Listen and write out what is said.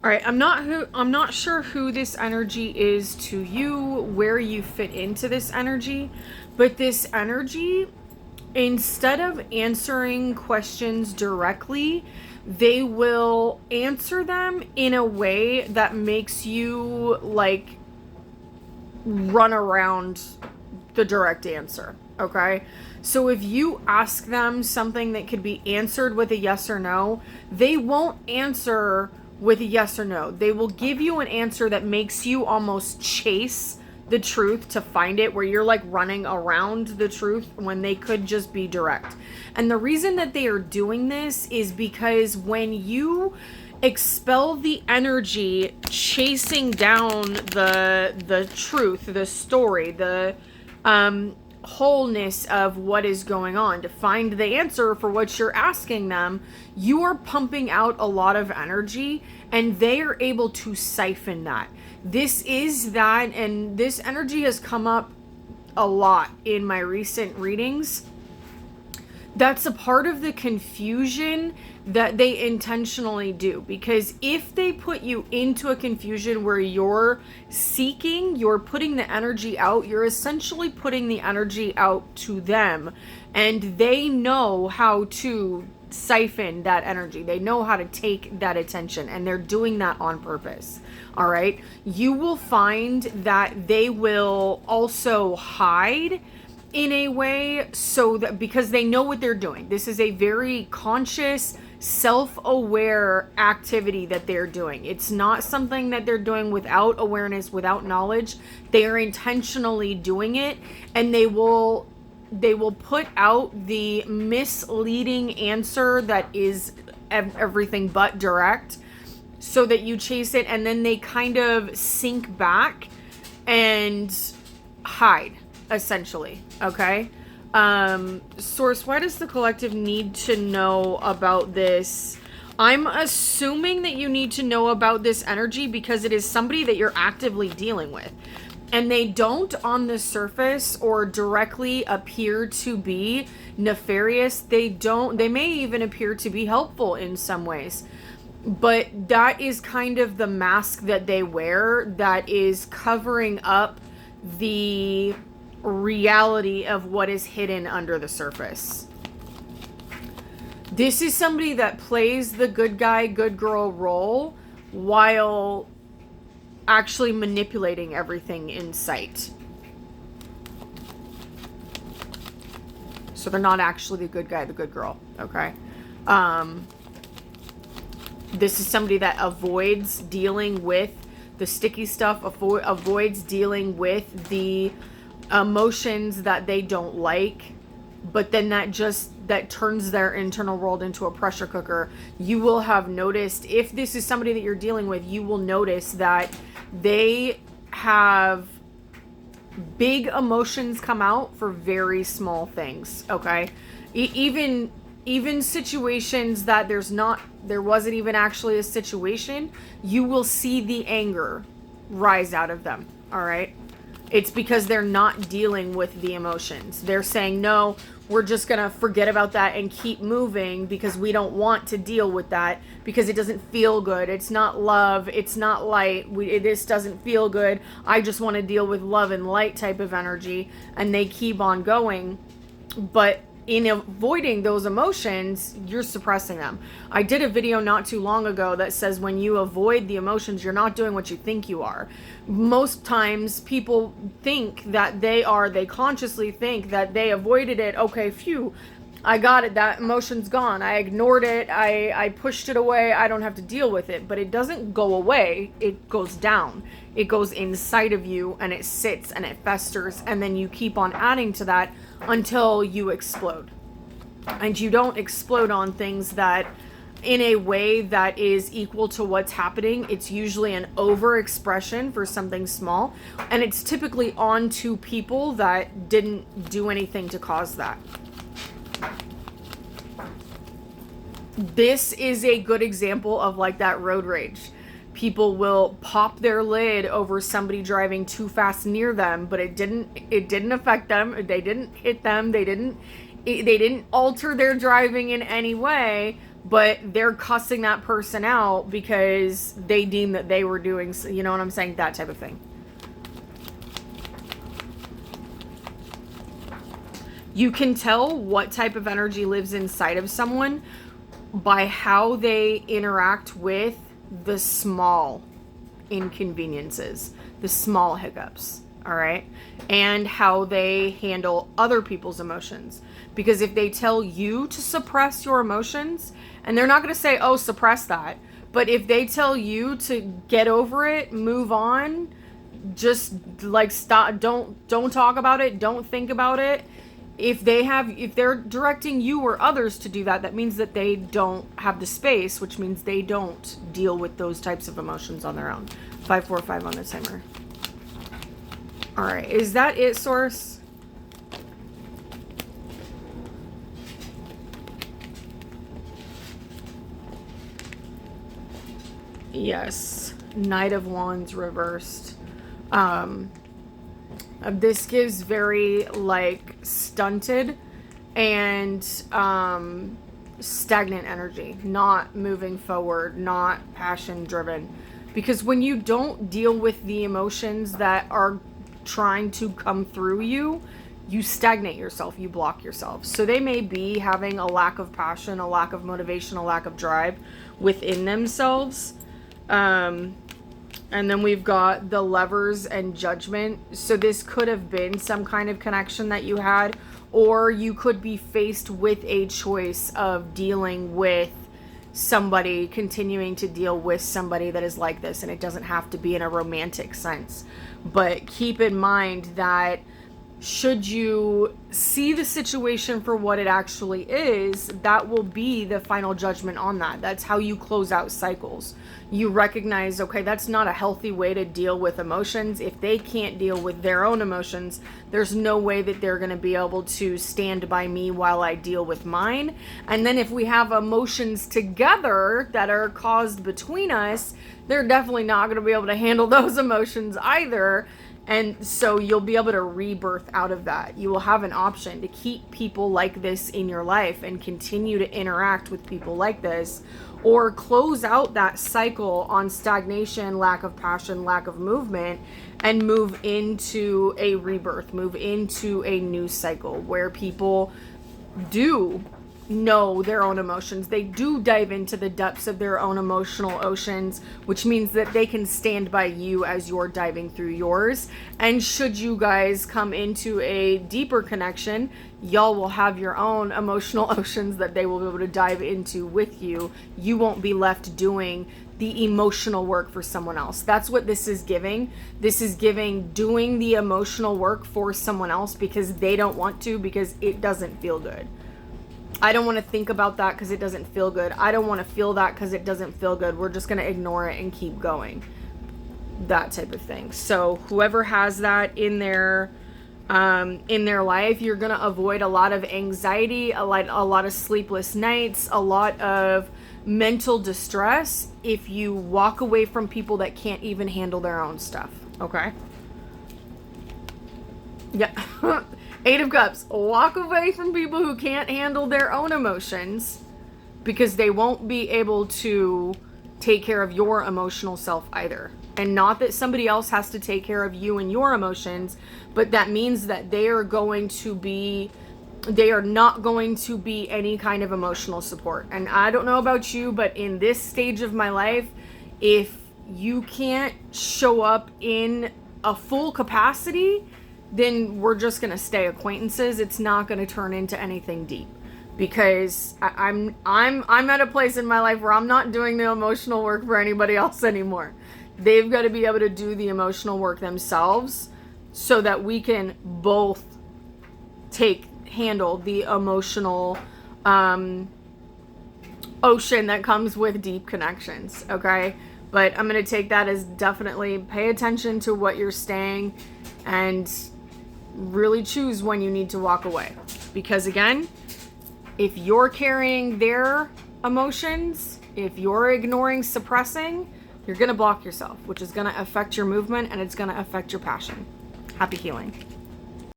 All right, I'm not sure who this energy is to you, where you fit into this energy, but this energy, instead of answering questions directly, they will answer them in a way that makes you like run around the direct answer. Okay? So if you ask them something that could be answered with a yes or no, they won't answer with a yes or no. They will give you an answer that makes you almost chase the truth to find it, where you're like running around the truth when they could just be direct. And the reason that they are doing this is because when you expel the energy chasing down the truth, the story, the wholeness of what is going on, to find the answer for what you're asking them, you are pumping out a lot of energy, and they are able to siphon that. This is that, and this energy has come up a lot in my recent readings. That's a part of the confusion that they intentionally do, because if they put you into a confusion where you're seeking, you're putting the energy out, you're essentially putting the energy out to them, and they know how to siphon that energy. They know how to take that attention, and they're doing that on purpose. All right, you will find that they will also hide in a way, so that because they know what they're doing. This is a very conscious, self-aware activity that they're doing. It's not something that they're doing without awareness, without knowledge. They are intentionally doing it, and they will put out the misleading answer that is everything but direct, so that you chase it, and then they kind of sink back and hide, essentially. Okay? Source, why does the collective need to know about this? I'm assuming that you need to know about this energy because it is somebody that you're actively dealing with. And they don't, on the surface or directly, appear to be nefarious. They may even appear to be helpful in some ways. But that is kind of the mask that they wear that is covering up the reality of what is hidden under the surface. This is somebody that plays the good guy, good girl role while actually manipulating everything in sight. So they're not actually the good guy, the good girl. Okay? This is somebody that avoids dealing with the sticky stuff, avoids dealing with the emotions that they don't like, but then that turns their internal world into a pressure cooker. You will have noticed, if this is somebody that you're dealing with, you will notice that they have big emotions come out for very small things. Okay? Even situations that there wasn't even actually a situation, you will see the anger rise out of them. All right? It's because they're not dealing with the emotions. They're saying, no, we're just going to forget about that and keep moving because we don't want to deal with that because it doesn't feel good. It's not love. It's not light. This doesn't feel good. I just want to deal with love and light type of energy. And they keep on going. But in avoiding those emotions, you're suppressing them. I did a video not too long ago that says when you avoid the emotions, you're not doing what you think you are. Most times people think that they consciously think that they avoided it. Okay, phew, I got it. That emotion's gone. I ignored it. I pushed it away. I don't have to deal with it. But it doesn't go away. It goes down. It goes inside of you, and it sits and it festers, and then you keep on adding to that until you explode. And you don't explode on things that in a way that is equal to what's happening. It's usually an overexpression for something small, and it's typically on to people that didn't do anything to cause that. This is a good example of like that road rage. People will pop their lid over somebody driving too fast near them, but it didn't affect them. They didn't hit them. They didn't alter their driving in any way, but they're cussing that person out because they deem that they were doing, you know what I'm saying? That type of thing. You can tell what type of energy lives inside of someone by how they interact with the small inconveniences, the small hiccups, all right? And how they handle other people's emotions. Because if they tell you to suppress your emotions, and they're not going to say, oh, suppress that, but if they tell you to get over it, move on, just like stop, don't talk about it, don't think about it. If they're directing you or others to do that, that means that they don't have the space, which means they don't deal with those types of emotions on their own. 545 on the timer. All right, is that it, Source? Yes, Knight of Wands reversed. This gives very like stunted and stagnant energy, not moving forward, not passion driven. Because when you don't deal with the emotions that are trying to come through you, you stagnate yourself, you block yourself. So they may be having a lack of passion, a lack of motivation, a lack of drive within themselves. And then we've got the Lovers and Judgment. So this could have been some kind of connection that you had, or you could be faced with a choice of dealing with somebody, continuing to deal with somebody that is like this. And it doesn't have to be in a romantic sense. But keep in mind that should you see the situation for what it actually is, that will be the final judgment on that. That's how you close out cycles. You recognize, okay, that's not a healthy way to deal with emotions. If they can't deal with their own emotions, there's no way that they're going to be able to stand by me while I deal with mine. And then if we have emotions together that are caused between us, they're definitely not going to be able to handle those emotions either. And so you'll be able to rebirth out of that. You will have an option to keep people like this in your life and continue to interact with people like this, or close out that cycle on stagnation, lack of passion, lack of movement, and move into a rebirth, move into a new cycle where people do know their own emotions. They do dive into the depths of their own emotional oceans, which means that they can stand by you as you're diving through yours. And should you guys come into a deeper connection, y'all will have your own emotional oceans that they will be able to dive into with you. You won't be left doing the emotional work for someone else. That's what this is giving. This is giving doing the emotional work for someone else because they don't want to, because it doesn't feel good. I don't want to think about that because it doesn't feel good. I don't want to feel that because it doesn't feel good. We're just going to ignore it and keep going. That type of thing. So whoever has that in their life, you're going to avoid a lot of anxiety, a lot of sleepless nights, a lot of mental distress if you walk away from people that can't even handle their own stuff. Okay? Yeah. 8 of Cups. Walk away from people who can't handle their own emotions because they won't be able to take care of your emotional self either. And not that somebody else has to take care of you and your emotions, but that means that they are not going to be any kind of emotional support. And I don't know about you, but in this stage of my life, if you can't show up in a full capacity, then we're just going to stay acquaintances. It's not going to turn into anything deep, because I'm at a place in my life where I'm not doing the emotional work for anybody else anymore. They've got to be able to do the emotional work themselves so that we can both handle the emotional ocean that comes with deep connections. Okay. But I'm going to take that as definitely pay attention to what you're saying and really choose when you need to walk away. Because again, if you're carrying their emotions, if you're ignoring, suppressing, you're going to block yourself, which is going to affect your movement and it's going to affect your passion. Happy healing.